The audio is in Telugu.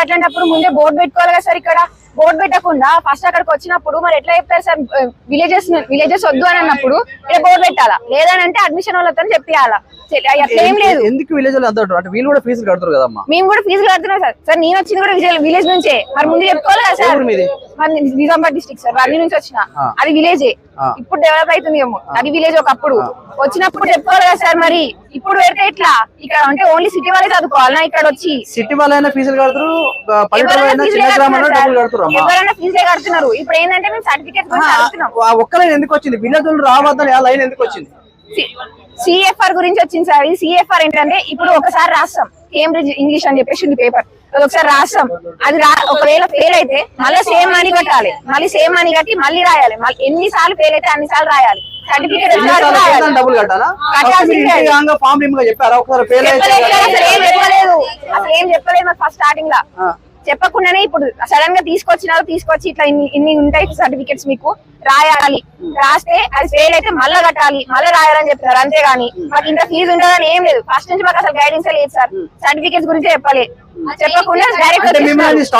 మరి అట్లాంటప్పుడు ముందే బోర్డు పెట్టుకోవాలి కదా సార్. ఇక్కడ బోర్డు పెట్టకుండా ఫస్ట్ అక్కడికి వచ్చినప్పుడు మరి ఎట్లా చెప్తారు సార్? విలేజెస్ వద్దు అని అన్నప్పుడు ఇక్కడ బోర్డు పెట్టాలా, లేదని అంటే అడ్మిషన్ వాళ్ళతో చెప్పాలా? అట్లా ఏం లేదు. ఎందుకు విలేజ్ అంటే వీళ్ళు కూడా ఫీజులు కడతారు కదమ్మా. మేము కూడా ఫీజులు కడుతున్నాం సార్. సార్ నేను వచ్చింది కూడా విలేజ్ నుంచే, మరి ముందు చెప్పుకోవాలి కదా సార్. నిజామాబాద్ డిస్ట్రిక్ట్ సార్, వర్ణి నుంచి వచ్చిన. అది విలేజే, ఇప్పుడు డెవలప్ అవుతుంది ఏమో. అది విలేజ్ ఒకప్పుడు వచ్చినప్పుడు చెప్పుకోవాలి కదా సార్. మరి ఇప్పుడు పెడితే ఎట్లా? ఇక్కడ అంటే ఓన్లీ సిటీ వాళ్ళే చదువుకోవాలన్నా? ఇక్కడ వచ్చి సిటీ వాళ్ళైనా ఫీజులు కడతారు, ఎవరైనా ఫీజులే కడుతున్నారు. ఇప్పుడు ఏంటంటే మేము సర్టిఫికేట్ ఒక్క లైన్ ఎందుకు వచ్చింది? విలేజ్ రావద్దని ఆ లైన్ ఎందుకు వచ్చింది? సిఎఫ్ఆర్ గురించి వచ్చింది సార్. ఈ సిఎఫ్ఆర్ ఏంటంటే ఇప్పుడు ఒకసారి రాస్తాం, కేంబ్రిడ్జ్ ఇంగ్లీష్ అని చెప్పేసి పేపర్, అది ఒకసారి రాస్తాం. అది ఒకవేళ ఫెయిల్ అయితే మళ్ళీ సేమ్ మనీ కట్టాలి, మళ్ళీ సేమ్ మనీ కట్టి మళ్ళీ రాయాలి. ఎన్ని సార్లు ఫెయిల్ అయితే అన్ని సార్లు రాయాలి. సర్టిఫికేట్ డబ్బులు కట్టాలా? అసలు ఏం చెప్పలేదు మాకు ఫస్ట్ స్టార్టింగ్ లా. చెప్పకుండానే ఇప్పుడు సడన్ గా తీసుకొచ్చి ఇట్లా ఇన్ని ఉంటాయి సర్టిఫికెట్స్, మీకు రాయాలి, రాస్తే అది ఫెయిల్ అయితే మళ్ళీ కట్టాలి, మళ్ళీ రాయాలని చెప్తున్నారు. అంతేగాని మాకు ఇంత ఫీజు ఉంటుందని ఏం లేదు. ఫస్ట్ నుంచి మాకు అసలు గైడెన్స్ లేదు సార్. సర్టిఫికెట్స్ గురించి చెప్పలేదు, చెప్పకుండా డైరెక్ట్